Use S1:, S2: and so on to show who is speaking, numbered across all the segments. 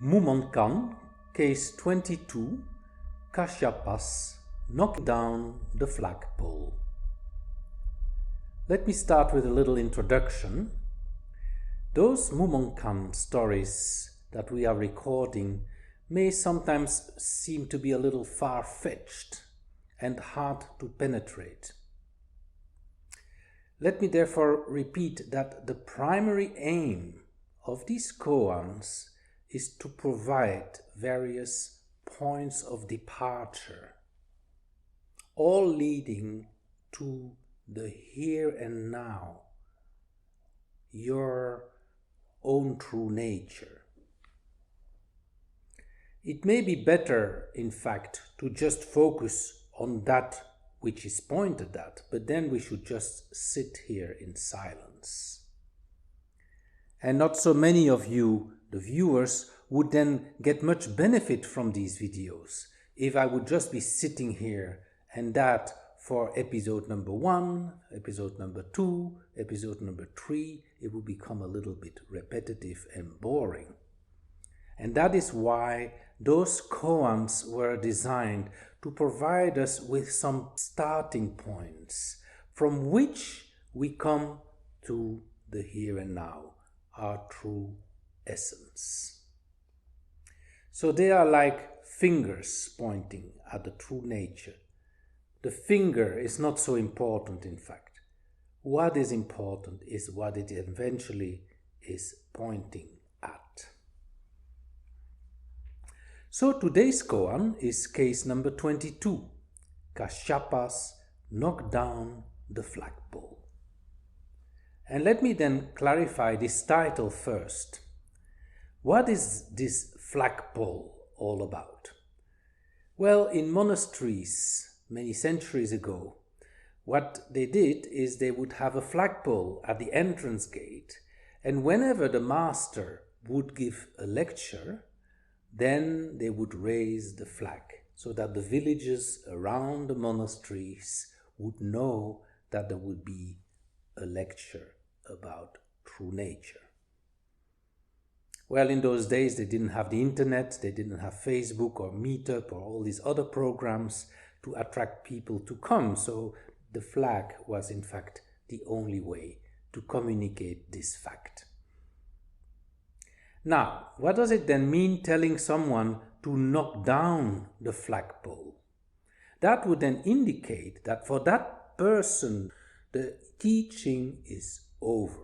S1: Mumonkan, Case 22, Kashyapa's knocking down the flagpole. Let me start with a little introduction. Those Mumonkan stories that we are recording may sometimes seem to be a little far-fetched and hard to penetrate. Let me therefore repeat that the primary aim of these koans is to provide various points of departure, all leading to the here and now, your own true nature. It may be better, in fact, to just focus on that which is pointed at, but then we should just sit here in silence. And not so many of you, the viewers, would then get much benefit from these videos if I would just be sitting here and that for episode number 1, episode number 2, episode number 3, it would become a little bit repetitive and boring. And that is why those koans were designed to provide us with some starting points from which we come to the here and now, our true essence. So they are like fingers pointing at the true nature. The finger is not so important, in fact. What is important is what it eventually is pointing at. So today's koan is case number 22, Kashyapa's knock down the flagpole. And let me then clarify this title first. What is this flagpole all about? Well, in monasteries many centuries ago, what they did is they would have a flagpole at the entrance gate, and whenever the master would give a lecture, then they would raise the flag so that the villagers around the monasteries would know that there would be a lecture about true nature. Well, in those days they didn't have the internet, they didn't have Facebook or Meetup or all these other programs to attract people to come, so the flag was in fact the only way to communicate this fact. Now, what does it then mean telling someone to knock down the flagpole? That would then indicate that for that person the teaching is over.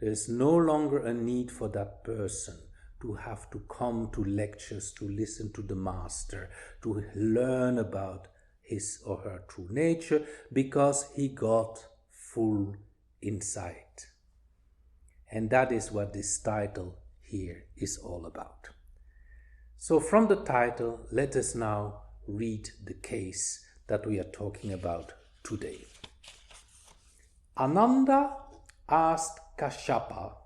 S1: There is no longer a need for that person to have to come to lectures, to listen to the master, to learn about his or her true nature, because he got full insight. And that is what this title here is all about. So from the title, let us now read the case that we are talking about today. Ananda asked Kashyapa,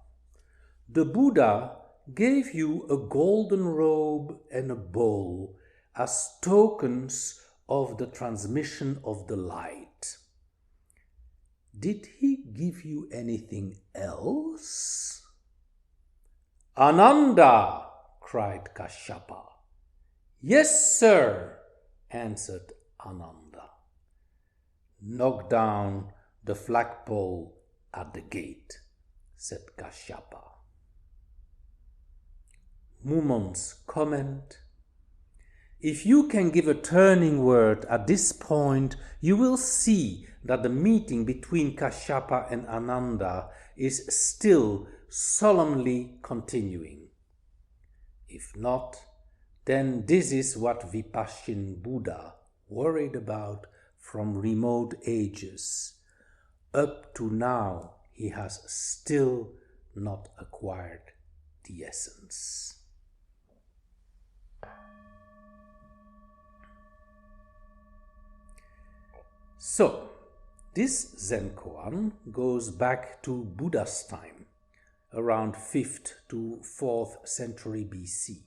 S1: "The Buddha gave you a golden robe and a bowl as tokens of the transmission of the light. Did he give you anything else?" "Ananda!" cried Kashyapa. "Yes, sir," answered Ananda. "Knock down the flagpole at the gate," said Kashyapa. Mumon's comment: if you can give a turning word at this point, you will see that the meeting between Kashyapa and Ananda is still solemnly continuing. If not, then this is what Vipasshin Buddha worried about from remote ages. Up to now, he has still not acquired the essence. So, this Zen koan goes back to Buddha's time, around 5th to 4th century BC.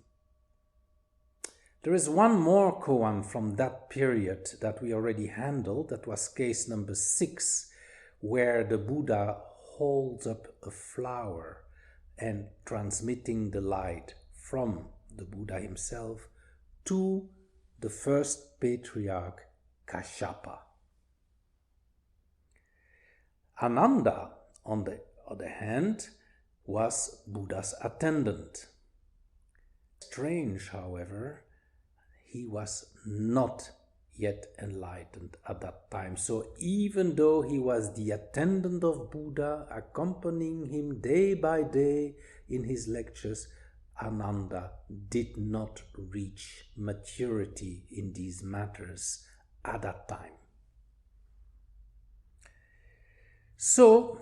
S1: There is one more koan from that period that we already handled, that was case number 6, where the Buddha holds up a flower and transmitting the light from the Buddha himself, to the first patriarch Kashyapa. Ananda, on the other hand, was Buddha's attendant. Strange, however, he was not yet enlightened at that time. So even though he was the attendant of Buddha, accompanying him day by day in his lectures, Ananda did not reach maturity in these matters at that time. So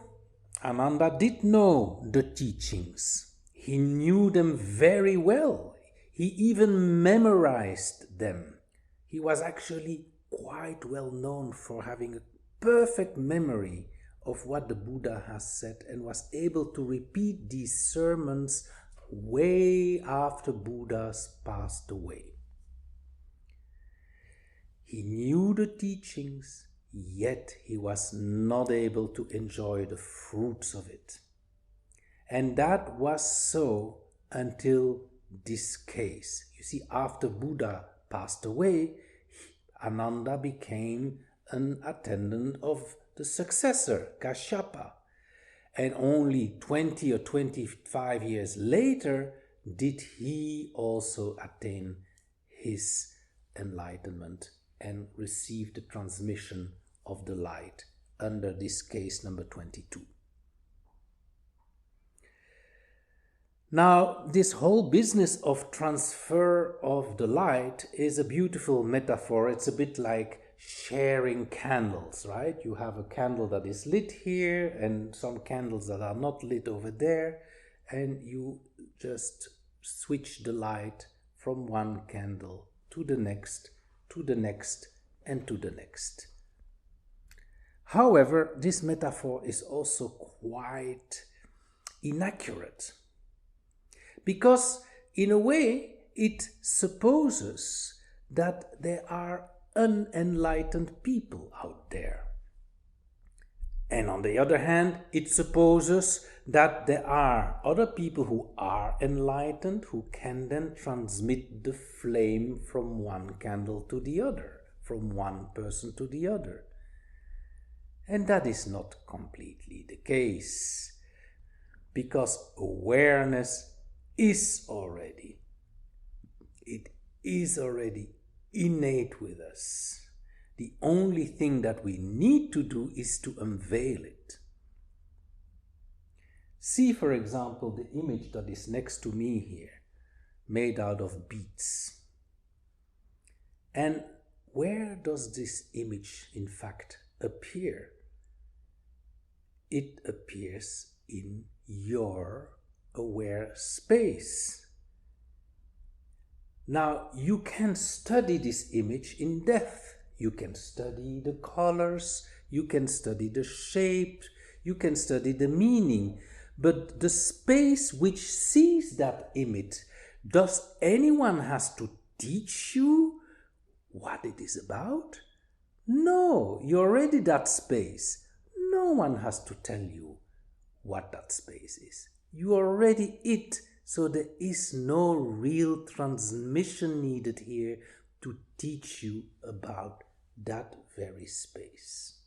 S1: Ananda did know the teachings. He knew them very well. He even memorized them. He was actually quite well known for having a perfect memory of what the Buddha has said and was able to repeat these sermons way after Buddha's passed away. He knew the teachings, yet he was not able to enjoy the fruits of it. And that was so until this case. You see, after Buddha passed away, Ananda became an attendant of the successor, Kashyapa. And only 20 or 25 years later did he also attain his enlightenment and receive the transmission of the light under this case number 22. Now, this whole business of transfer of the light is a beautiful metaphor. It's a bit like sharing candles, right? You have a candle that is lit here and some candles that are not lit over there, and you just switch the light from one candle to the next, to the next, and to the next. However, this metaphor is also quite inaccurate, because in a way it supposes that there are unenlightened people out there. And on the other hand, it supposes that there are other people who are enlightened, who can then transmit the flame from one candle to the other, from one person to the other. And that is not completely the case, because awareness is already innate with us. The only thing that we need to do is to unveil it. See, for example, the image that is next to me here, made out of beads. And where does this image, in fact, appear? It appears in your aware space. Now, you can study this image in depth. You can study the colors, you can study the shape, you can study the meaning. But the space which sees that image, does anyone has to teach you what it is about? No, you're already that space. No one has to tell you what that space is. You are already it. So there is no real transmission needed here to teach you about that very space.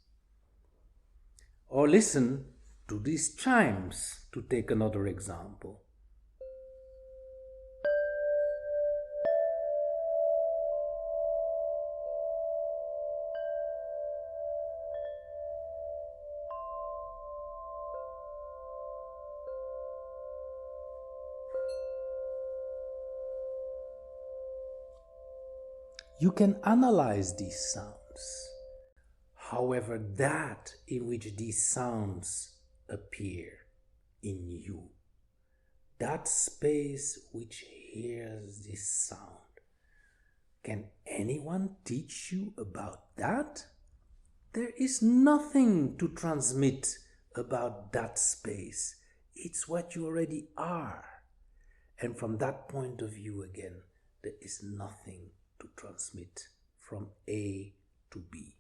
S1: Or listen to these chimes, to take another example. You can analyze these sounds. However, that in which these sounds appear in you, that space which hears this sound, can anyone teach you about that? There is nothing to transmit about that space. It's what you already are. And from that point of view again, there is nothing to transmit from A to B.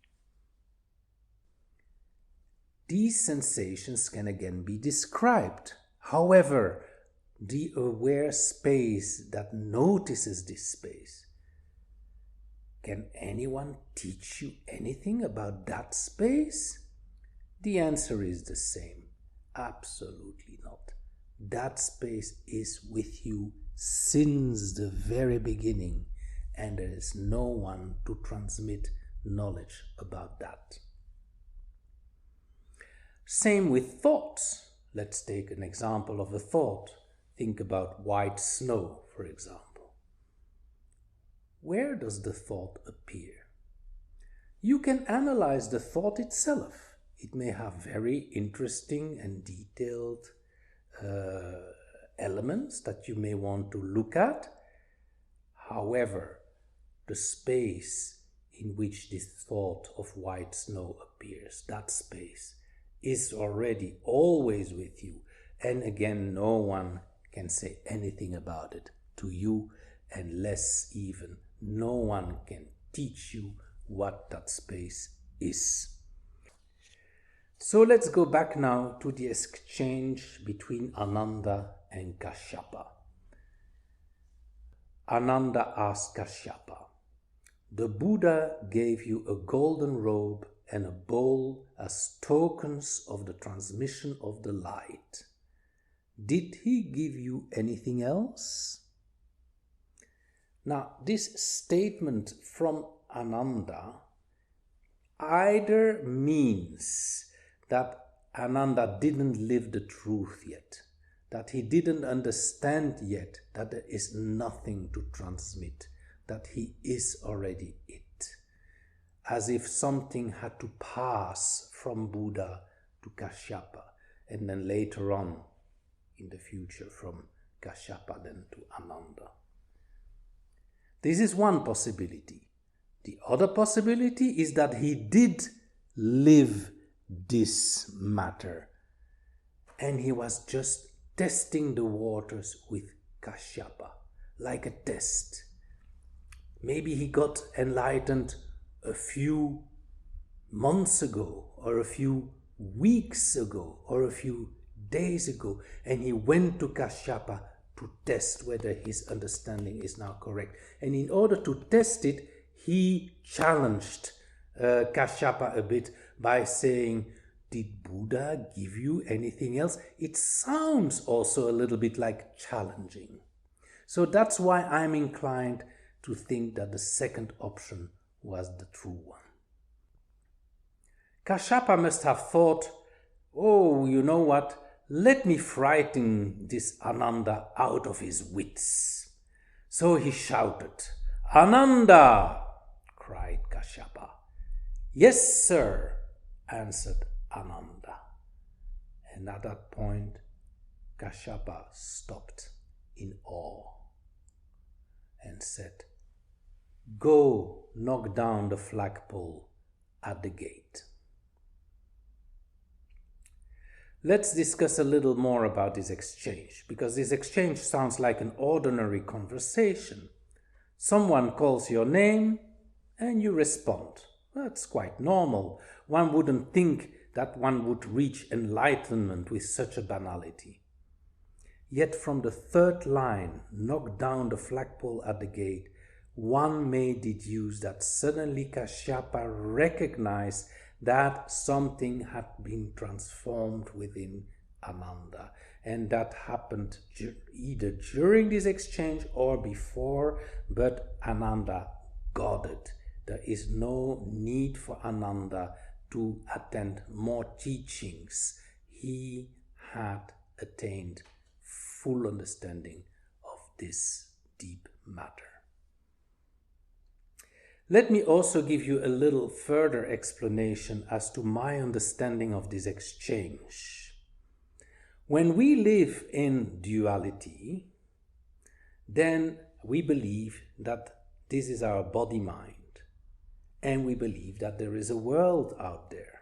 S1: These sensations can again be described. However, the aware space that notices this space. Can anyone teach you anything about that space? The answer is the same. Absolutely not. That space is with you since the very beginning, and there is no one to transmit knowledge about that. Same with thoughts. Let's take an example of a thought. Think about white snow, for example. Where does the thought appear? You can analyze the thought itself. It may have very interesting and detailed elements that you may want to look at. However, the space in which this thought of white snow appears, that space, is already always with you. And again, no one can say anything about it to you, and less even, no one can teach you what that space is. So let's go back now to the exchange between Ananda and Kashyapa. Ananda asked Kashyapa, "The Buddha gave you a golden robe and a bowl as tokens of the transmission of the light. Did he give you anything else?" Now, this statement from Ananda either means that Ananda didn't live the truth yet, that he didn't understand yet that there is nothing to transmit, that he is already it. As if something had to pass from Buddha to Kashyapa, and then later on in the future from Kashyapa then to Ananda. This is one possibility. The other possibility is that he did live this matter, and he was just testing the waters with Kashyapa, like a test. Maybe he got enlightened a few months ago, or a few weeks ago, or a few days ago, and he went to Kashyapa to test whether his understanding is now correct. And in order to test it, he challenged Kashyapa a bit by saying, "Did Buddha give you anything else?" It sounds also a little bit like challenging. So that's why I'm inclined to think that the second option was the true one. Kashyapa must have thought, "Oh, you know what? Let me frighten this Ananda out of his wits." So he shouted, "Ananda!" cried Kashyapa. "Yes, sir," answered Ananda. And at that point, Kashyapa stopped in awe and said, "Go knock down the flagpole at the gate." Let's discuss a little more about this exchange, because this exchange sounds like an ordinary conversation. Someone calls your name and you respond. That's quite normal. One wouldn't think that one would reach enlightenment with such a banality. Yet from the third line, "knock down the flagpole at the gate," one may deduce that suddenly Kashyapa recognized that something had been transformed within Ananda. And that happened either during this exchange or before, but Ananda got it. There is no need for Ananda to attend more teachings. He had attained full understanding of this deep matter. Let me also give you a little further explanation as to my understanding of this exchange. When we live in duality, then we believe that this is our body-mind, and we believe that there is a world out there.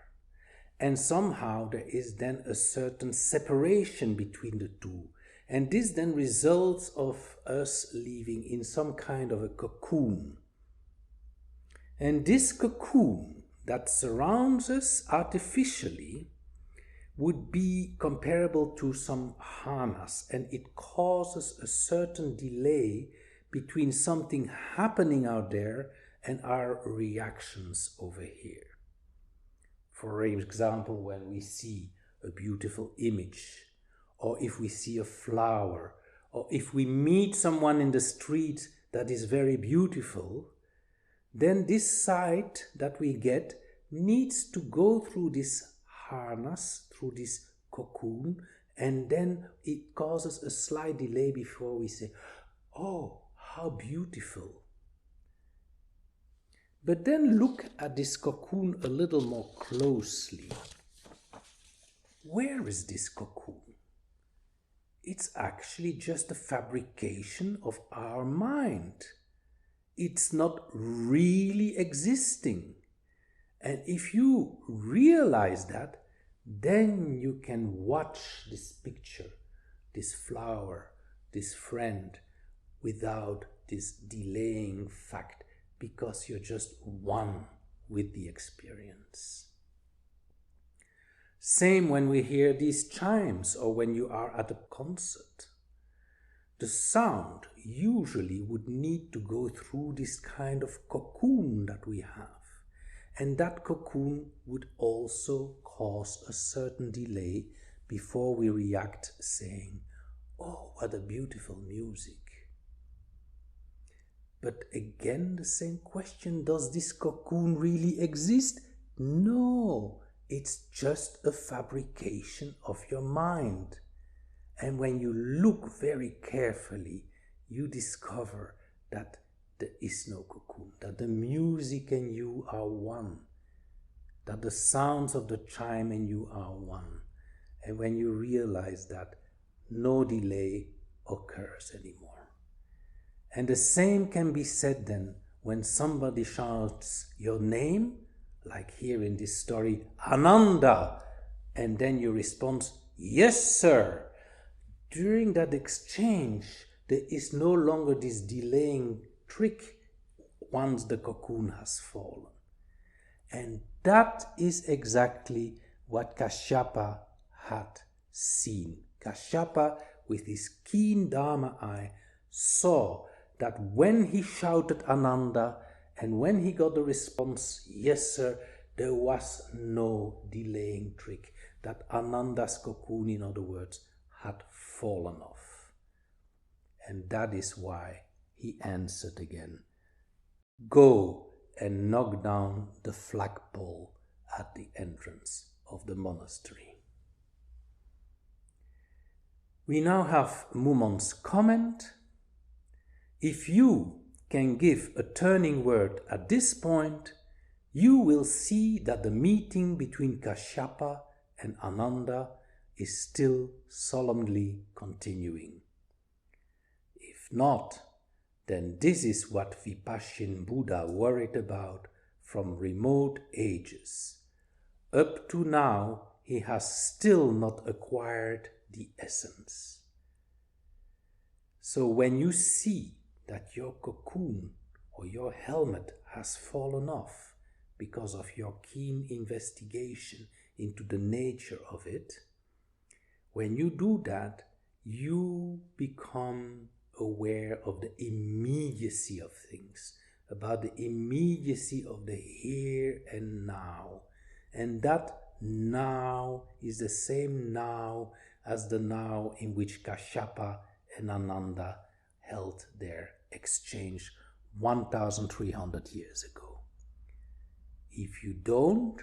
S1: And somehow there is then a certain separation between the two. And this then results of us living in some kind of a cocoon. And this cocoon that surrounds us artificially, would be comparable to some harness, and it causes a certain delay between something happening out there and our reactions over here. For example, when we see a beautiful image, or if we see a flower, or if we meet someone in the street that is very beautiful, then this sight that we get needs to go through this harness, through this cocoon, and then it causes a slight delay before we say, oh, how beautiful. But then look at this cocoon a little more closely. Where is this cocoon? It's actually just a fabrication of our mind. It's not really existing. And if you realize that, then you can watch this picture, this flower, this friend, without this delaying fact, because you're just one with the experience. Same when we hear these chimes or when you are at a concert. The sound usually would need to go through this kind of cocoon that we have. And that cocoon would also cause a certain delay before we react saying, oh, what a beautiful music. But again, the same question, does this cocoon really exist? No, it's just a fabrication of your mind. And when you look very carefully, you discover that there is no cocoon, that the music and you are one, that the sounds of the chime and you are one. And when you realize that, no delay occurs anymore. And the same can be said then when somebody shouts your name, like here in this story, Ananda, and then you respond, yes, sir. During that exchange, there is no longer this delaying trick once the cocoon has fallen. And that is exactly what Kashyapa had seen. Kashyapa, with his keen Dharma eye, saw that when he shouted Ananda and when he got the response, yes sir, there was no delaying trick. That Ananda's cocoon, in other words, had fallen off. And that is why he answered again, go and knock down the flagpole at the entrance of the monastery. We now have Mumon's comment. If you can give a turning word at this point, you will see that the meeting between Kashyapa and Ananda is still solemnly continuing. If not, then this is what Vipassana Buddha worried about from remote ages. Up to now, he has still not acquired the essence. So when you see that your cocoon or your helmet has fallen off because of your keen investigation into the nature of it, when you do that, you become aware of the immediacy of things, about the immediacy of the here and now. And that now is the same now as the now in which Kashyapa and Ananda held their exchange 1,300 years ago. If you don't,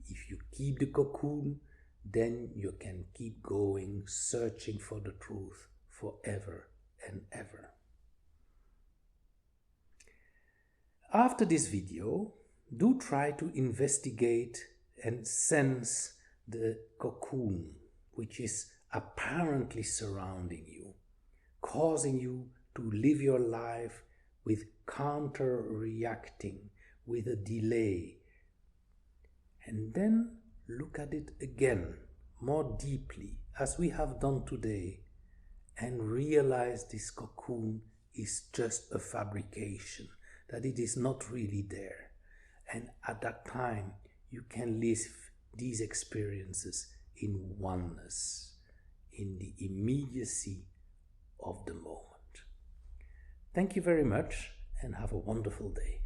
S1: if you keep the cocoon, then you can keep going, searching for the truth forever and ever. After this video, do try to investigate and sense the cocoon which is apparently surrounding you, causing you to live your life with counter-reacting, with a delay. And then look at it again, more deeply, as we have done today, and realize this cocoon is just a fabrication, that it is not really there. And at that time, you can live these experiences in oneness, in the immediacy of the moment. Thank you very much and have a wonderful day.